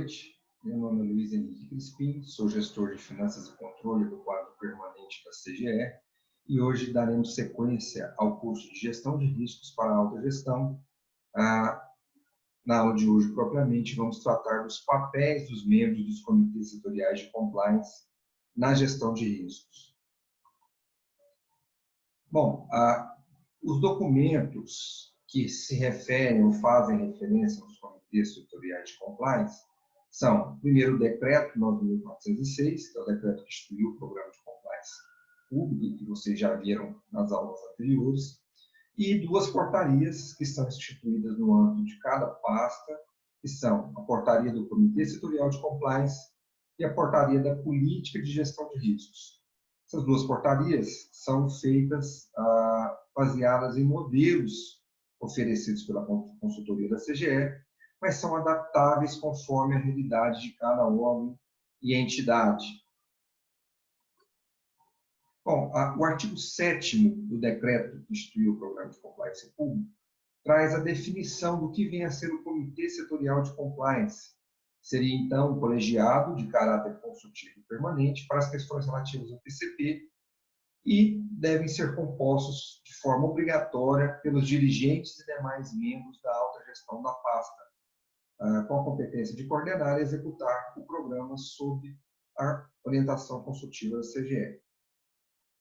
noite. Meu nome é Luiz Henrique Crispim, sou gestor de Finanças e Controle do quadro permanente da CGE e hoje daremos sequência ao curso de Gestão de Riscos para a Autogestão. Na aula de hoje, propriamente, vamos tratar dos papéis dos membros dos comitês setoriais de compliance na gestão de riscos. Bom, os documentos que se referem ou fazem referência aos comitês setoriais de compliance são, primeiro, o Decreto 9.406, que é o decreto que instituiu o Programa de Compliance Público, que vocês já viram nas aulas anteriores, e duas portarias que são instituídas no âmbito de cada pasta, que são a portaria do Comitê Setorial de Compliance e a portaria da Política de Gestão de Riscos. Essas duas portarias são feitas baseadas em modelos oferecidos pela consultoria da CGE, mas são adaptáveis conforme a realidade de cada órgão e entidade. Bom, o artigo 7º do decreto que instituiu o Programa de Compliance Público traz a definição do que vem a ser o Comitê Setorial de Compliance. Seria, então, um colegiado de caráter consultivo permanente para as questões relativas ao PCP e devem ser compostos de forma obrigatória pelos dirigentes e demais membros da alta gestão da pasta, com a competência de coordenar e executar o programa sob a orientação consultiva da CGE.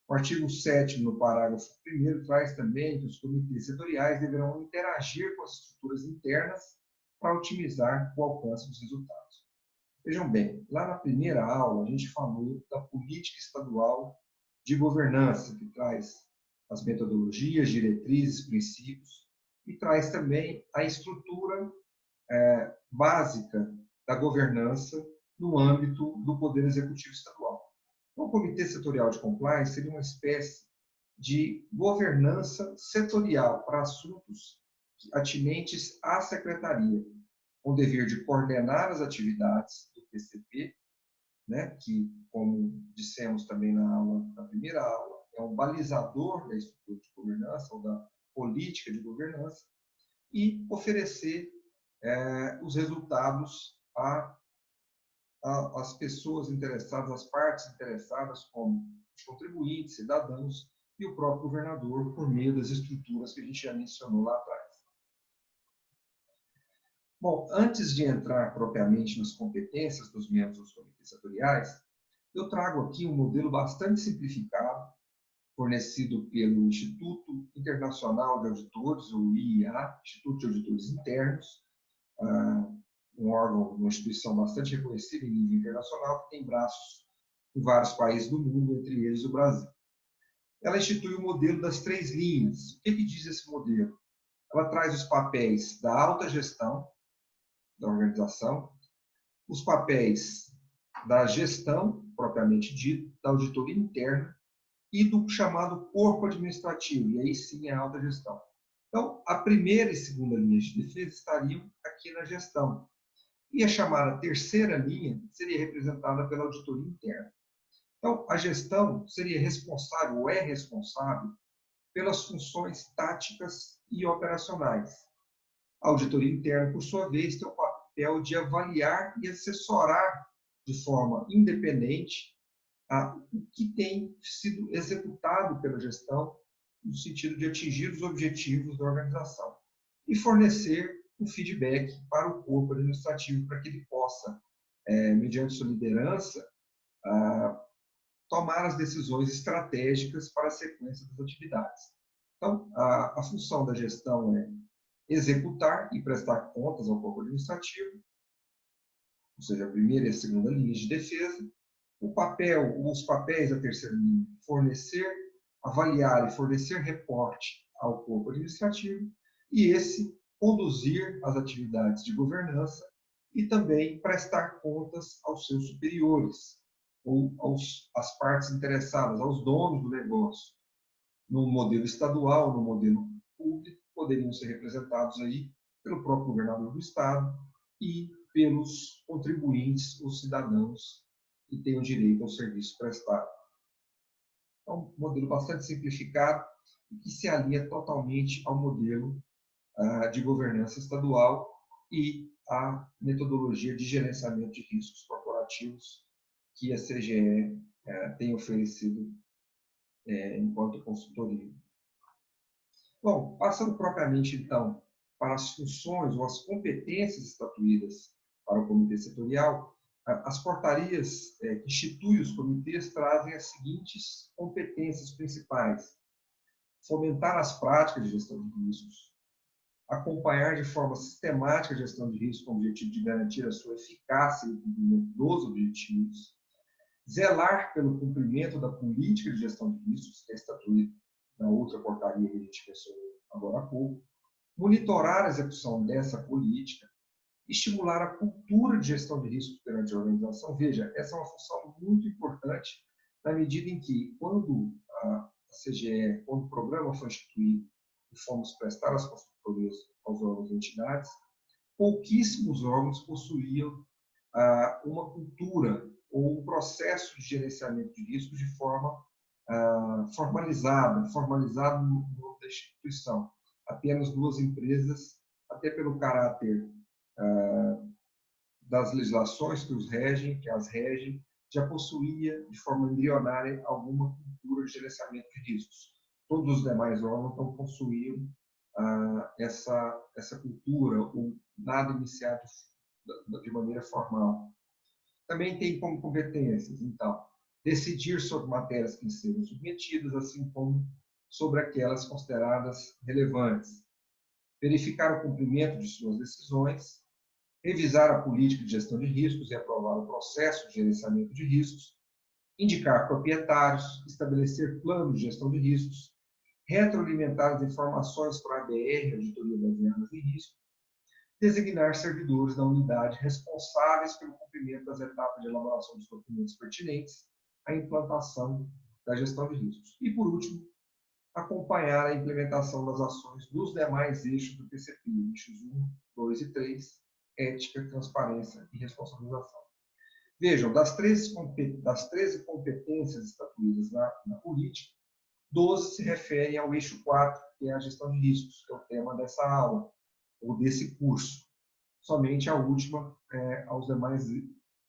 O artigo 7º, no parágrafo 1º, traz também que os comitês setoriais deverão interagir com as estruturas internas para otimizar o alcance dos resultados. Vejam bem, lá na primeira aula a gente falou da política estadual de governança, que traz as metodologias, diretrizes, princípios, e traz também a estrutura básica da governança no âmbito do Poder Executivo Estadual. O Comitê Setorial de Compliance seria uma espécie de governança setorial para assuntos atinentes à secretaria, com o dever de coordenar as atividades do PCP, né, que, como dissemos também na primeira aula, é um balizador da estrutura de governança ou da política de governança, e oferecer os resultados às pessoas interessadas, às partes interessadas, como os contribuintes, cidadãos e o próprio governador, por meio das estruturas que a gente já mencionou lá atrás. Bom, antes de entrar propriamente nas competências dos membros dos comitês setoriais, eu trago aqui um modelo bastante simplificado, fornecido pelo Instituto Internacional de Auditores, o IIA, Instituto de Auditores Internos, um órgão, uma instituição bastante reconhecida em nível internacional, que tem braços em vários países do mundo, entre eles o Brasil. Ela institui o modelo das 3 linhas. O que diz esse modelo? Ela traz os papéis da alta gestão da organização, os papéis da gestão, propriamente dito, da auditoria interna e do chamado corpo administrativo, e aí sim a alta gestão. Então, a primeira e segunda linha de defesa estariam aqui na gestão. E a chamada terceira linha seria representada pela auditoria interna. Então, a gestão seria responsável, ou é responsável, pelas funções táticas e operacionais. A auditoria interna, por sua vez, tem o papel de avaliar e assessorar de forma independente o que tem sido executado pela gestão no sentido de atingir os objetivos da organização e fornecer um feedback para o corpo administrativo para que ele possa, mediante sua liderança, tomar as decisões estratégicas para a sequência das atividades. Então, a função da gestão é executar e prestar contas ao corpo administrativo, ou seja, a primeira e a segunda linha de defesa. Os papéis da terceira linha, fornecer, avaliar e fornecer reporte ao corpo administrativo, e esse conduzir as atividades de governança e também prestar contas aos seus superiores, ou às partes interessadas, aos donos do negócio. No modelo estadual, no modelo público, poderiam ser representados aí pelo próprio governador do estado e pelos contribuintes, os cidadãos que têm o direito ao serviço prestado. É um modelo bastante simplificado e que se alinha totalmente ao modelo de governança estadual e a metodologia de gerenciamento de riscos corporativos que a CGE tem oferecido enquanto consultoria. Bom, passando propriamente, então, para as funções ou as competências estatuídas para o comitê setorial, as portarias que instituem os comitês trazem as seguintes competências principais: fomentar as práticas de gestão de riscos, acompanhar de forma sistemática a gestão de risco com o objetivo de garantir a sua eficácia e o cumprimento dos objetivos, zelar pelo cumprimento da política de gestão de riscos, que é estatuída na outra portaria que a gente mencionou agora há pouco, monitorar a execução dessa política, estimular a cultura de gestão de riscos perante a organização. Veja, essa é uma função muito importante na medida em que, quando a CGE, quando o programa foi instituído e fomos prestar as consultorias aos órgãos e entidades, pouquíssimos órgãos possuíam uma cultura ou um processo de gerenciamento de riscos de forma formalizado no âmbito da instituição. Apenas 2 empresas, até pelo caráter das legislações que as regem, já possuía de forma embrionária alguma cultura de gerenciamento de riscos. Todos os demais órgãos não possuíam essa cultura, ou nada iniciado de maneira formal. Também tem como competências, então, decidir sobre matérias que sejam submetidas, assim como sobre aquelas consideradas relevantes, verificar o cumprimento de suas decisões, revisar a política de gestão de riscos e aprovar o processo de gerenciamento de riscos, indicar proprietários, estabelecer planos de gestão de riscos, retroalimentar as informações para a ABR, Auditoria Baseadas em Risco, designar servidores da unidade responsáveis pelo cumprimento das etapas de elaboração dos documentos pertinentes à implantação da gestão de riscos. E, por último, acompanhar a implementação das ações dos demais eixos do PCP, eixos 1, 2 e 3, ética, transparência e responsabilização. Vejam, das 13 competências estatuídas na política, 12 se referem ao eixo 4, que é a gestão de riscos, que é o tema dessa aula, ou desse curso. Somente a última aos demais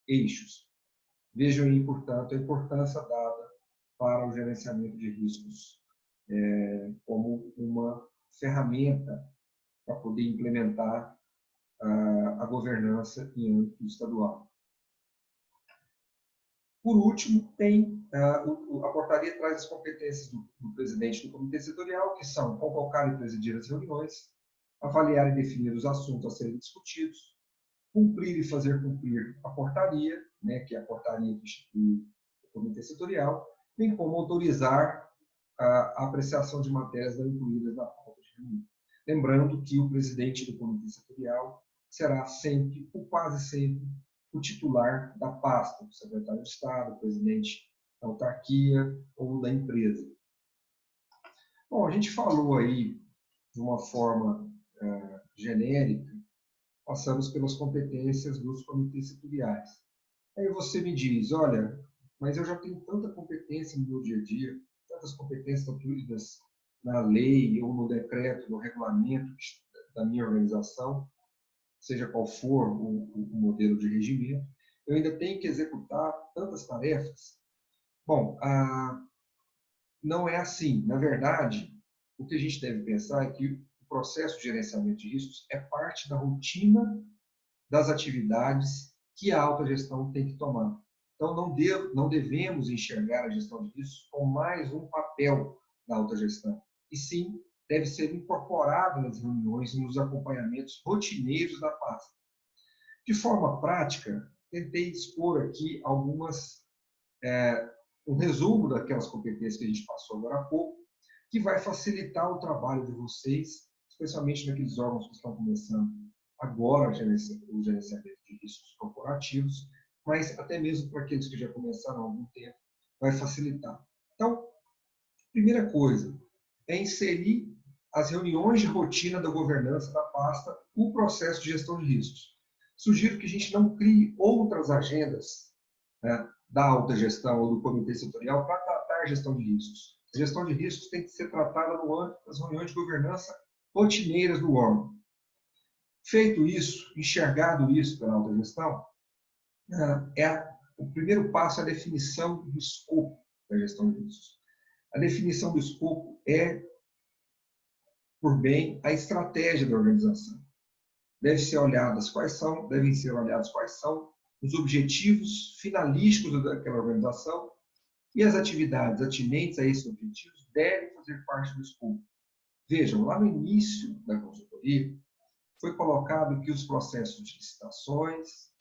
eixos. Vejam aí, portanto, a importância dada para o gerenciamento de riscos como uma ferramenta para poder implementar a governança em âmbito estadual. Por último, a portaria traz as competências do presidente do comitê setorial, que são convocar e presidir as reuniões, avaliar e definir os assuntos a serem discutidos, cumprir e fazer cumprir a portaria, que é a portaria que institui o comitê setorial, bem como autorizar a apreciação de matérias não incluídas na pauta de reunião. Lembrando que o presidente do comitê setorial será sempre, ou quase sempre, o titular da pasta, o secretário de Estado, o presidente da autarquia ou da empresa. Bom, a gente falou aí de uma forma genérica, passamos pelas competências dos comitês setoriais. Aí você me diz, olha, mas eu já tenho tanta competência no meu dia a dia, tantas competências incluídas na lei ou no decreto, no regulamento da minha organização, seja qual for o modelo de regimento, eu ainda tenho que executar tantas tarefas? Bom, não é assim. Na verdade, o que a gente deve pensar é que o processo de gerenciamento de riscos é parte da rotina das atividades que a autogestão tem que tomar. Então, não devemos enxergar a gestão de riscos como mais um papel da autogestão, e sim deve ser incorporado nas reuniões e nos acompanhamentos rotineiros da pasta. De forma prática, tentei expor aqui um resumo daquelas competências que a gente passou agora há pouco, que vai facilitar o trabalho de vocês, especialmente naqueles órgãos que estão começando agora o gerenciamento de riscos corporativos, mas até mesmo para aqueles que já começaram há algum tempo, vai facilitar. Então, primeira coisa, é inserir as reuniões de rotina da governança da pasta o processo de gestão de riscos. Sugiro que a gente não crie outras agendas da alta gestão ou do comitê setorial para tratar a gestão de riscos. A gestão de riscos tem que ser tratada no âmbito das reuniões de governança rotineiras do órgão. Feito isso, enxergado isso pela autogestão, o primeiro passo é a definição do escopo da gestão de riscos. A definição do escopo é, por bem, a estratégia da organização. Devem ser olhados quais são os objetivos finalísticos daquela organização e as atividades atinentes a esses objetivos devem fazer parte do escopo. Vejam, lá no início da consultoria, foi colocado que os processos de licitações,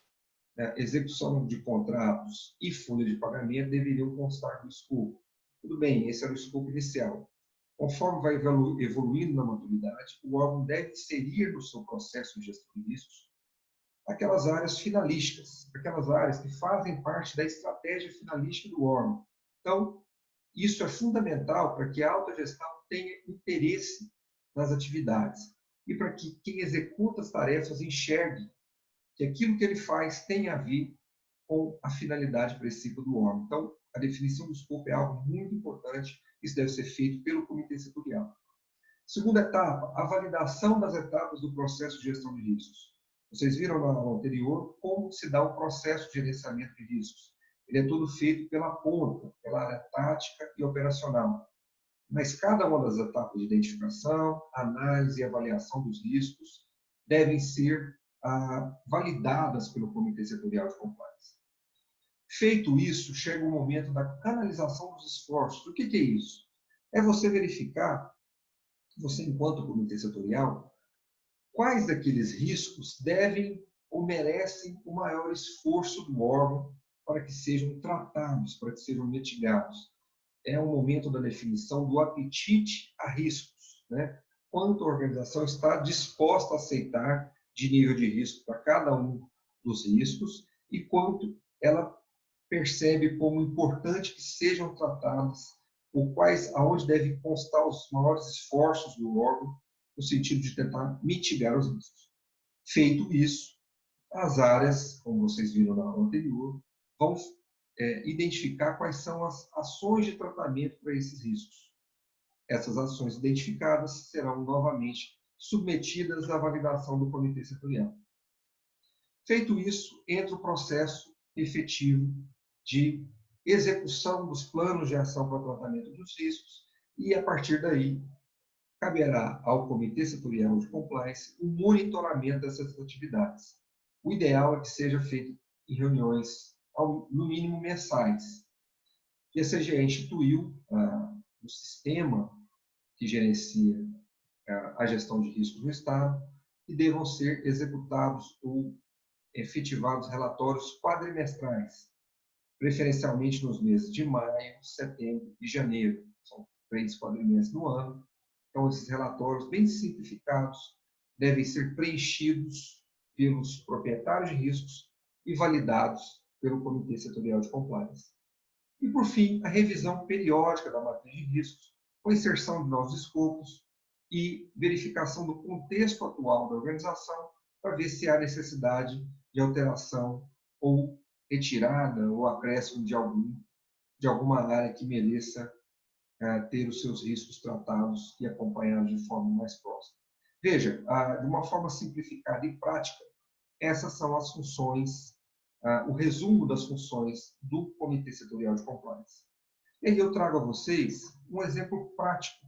execução de contratos e folha de pagamento deveriam constar do escopo. Tudo bem, esse era o escopo inicial. Conforme vai evoluindo na maturidade, o órgão deve inserir no seu processo de gestão de riscos aquelas áreas finalísticas, aquelas áreas que fazem parte da estratégia finalística do órgão. Então, isso é fundamental para que a autogestão tenha interesse nas atividades e para que quem executa as tarefas enxergue que aquilo que ele faz tem a ver com a finalidade princípio do órgão. Então, a definição do escopo é algo muito importante, isso deve ser feito pelo comitê setorial. Segunda etapa, a validação das etapas do processo de gestão de riscos. Vocês viram na aula anterior como se dá o processo de gerenciamento de riscos. Ele é todo feito pela ponta, pela área tática e operacional. Mas cada uma das etapas de identificação, análise e avaliação dos riscos devem ser validadas pelo Comitê Setorial de Compliance. Feito isso, chega o momento da canalização dos esforços. O que é isso? É você verificar, você enquanto Comitê Setorial, quais daqueles riscos devem ou merecem o maior esforço do órgão para que sejam tratados, para que sejam mitigados. É o momento da definição do apetite a riscos, né? Quanto a organização está disposta a aceitar de nível de risco para cada um dos riscos e quanto ela percebe como importante que sejam tratados ou aonde devem constar os maiores esforços do órgão no sentido de tentar mitigar os riscos. Feito isso, as áreas, como vocês viram na aula anterior, vão identificar quais são as ações de tratamento para esses riscos. Essas ações identificadas serão novamente submetidas à validação do comitê setorial. Feito isso, entra o processo efetivo de execução dos planos de ação para o tratamento dos riscos e, a partir daí, caberá ao Comitê Setorial de Compliance o monitoramento dessas atividades. O ideal é que seja feito em reuniões, no mínimo, mensais. E a CGE instituiu o sistema que gerencia a gestão de riscos no Estado e devam ser executados ou efetivados relatórios quadrimestrais, preferencialmente nos meses de maio, setembro e janeiro. São 3 quadrimestres no ano. Então, esses relatórios bem simplificados devem ser preenchidos pelos proprietários de riscos e validados pelo Comitê Setorial de Compliance. E, por fim, a revisão periódica da matriz de riscos, com inserção de novos escopos e verificação do contexto atual da organização para ver se há necessidade de alteração ou retirada ou acréscimo de alguma área que mereça ter os seus riscos tratados e acompanhados de forma mais próxima. Veja, de uma forma simplificada e prática, essas são as funções, o resumo das funções do Comitê Setorial de Compliance. E aí eu trago a vocês um exemplo prático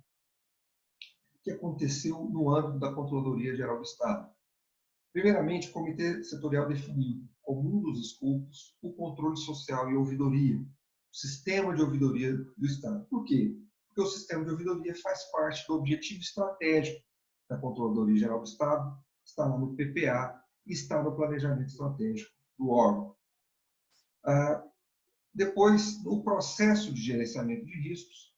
que aconteceu no âmbito da Controladoria Geral do Estado. Primeiramente, o Comitê Setorial definiu como um dos escopos o controle social e ouvidoria, o sistema de ouvidoria do Estado. Por quê? Porque o sistema de ouvidoria faz parte do objetivo estratégico da Controladoria Geral do Estado, está lá no PPA e está no planejamento estratégico do órgão. Depois, no processo de gerenciamento de riscos,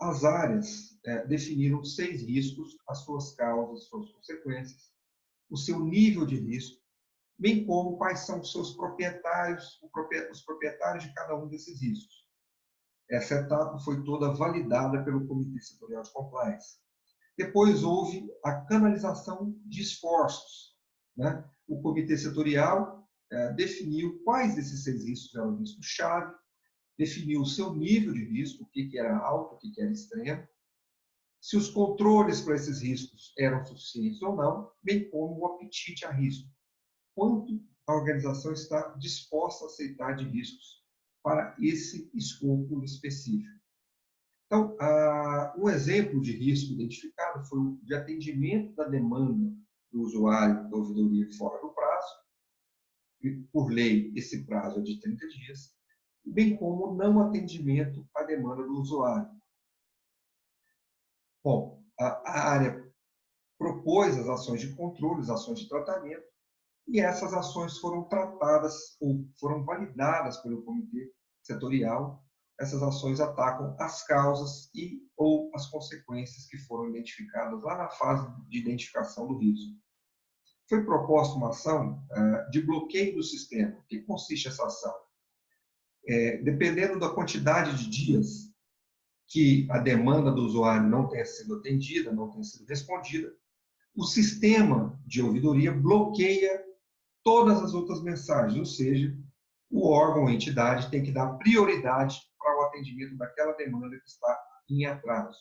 as áreas definiram 6 riscos, as suas causas, as suas consequências, o seu nível de risco, bem como quais são os seus proprietários, os proprietários de cada um desses riscos. Essa etapa foi toda validada pelo Comitê Setorial de Compliance. Depois houve a canalização de esforços, né? O Comitê Setorial definiu quais desses 6 riscos eram riscos-chave, definiu o seu nível de risco, o que era alto, o que era extremo, se os controles para esses riscos eram suficientes ou não, bem como o apetite a risco. Quanto a organização está disposta a aceitar de riscos para esse escopo específico. Então, um exemplo de risco identificado foi o de atendimento da demanda do usuário da ouvidoria fora do prazo, e, por lei, esse prazo é de 30 dias, bem como o não atendimento à demanda do usuário. Bom, a área propôs as ações de controle, as ações de tratamento, e essas ações foram tratadas ou foram validadas pelo comitê setorial. Essas ações atacam as causas e ou as consequências que foram identificadas lá na fase de identificação do risco. Foi proposta uma ação de bloqueio do sistema. O que consiste essa ação? Dependendo da quantidade de dias que a demanda do usuário não tenha sido atendida, não tenha sido respondida, o sistema de ouvidoria bloqueia todas as outras mensagens, ou seja, o órgão ou entidade tem que dar prioridade para o atendimento daquela demanda que está em atraso.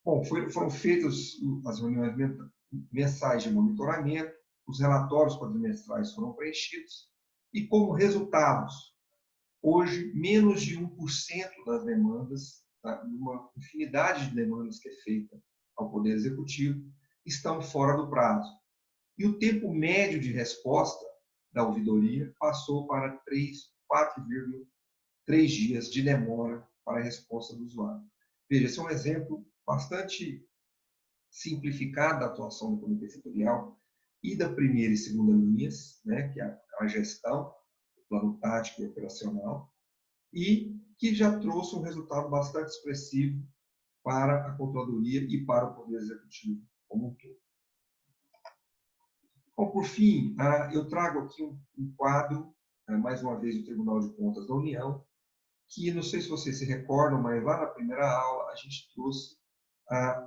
Bom, foram feitas as reuniões mensais de monitoramento, os relatórios quadrimestrais foram preenchidos, e como resultados, hoje, menos de 1% das demandas, uma infinidade de demandas que é feita ao Poder Executivo, estão fora do prazo. E o tempo médio de resposta da ouvidoria passou para 4,3 dias de demora para a resposta do usuário. Veja, esse é um exemplo bastante simplificado da atuação do comitê setorial e da primeira e segunda linhas, né, que é a gestão, o plano tático e operacional, e que já trouxe um resultado bastante expressivo para a controladoria e para o Poder Executivo como um todo. Bom, por fim, eu trago aqui um quadro, mais uma vez, do Tribunal de Contas da União, que não sei se vocês se recordam, mas lá na primeira aula a gente trouxe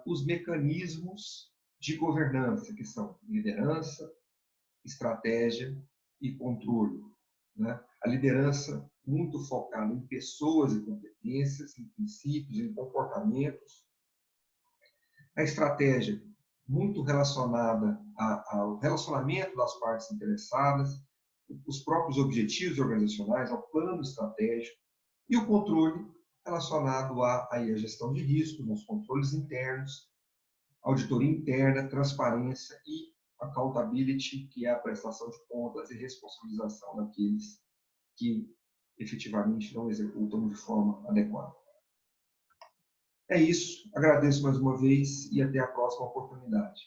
os mecanismos de governança, que são liderança, estratégia e controle, né? A liderança muito focada em pessoas e competências, em princípios, em comportamentos. A estratégia muito relacionada ao relacionamento das partes interessadas, os próprios objetivos organizacionais, ao plano estratégico, e o controle relacionado à gestão de risco, nos controles internos, auditoria interna, transparência e accountability, que é a prestação de contas e responsabilização daqueles que efetivamente não executam de forma adequada. É isso, agradeço mais uma vez e até a próxima oportunidade.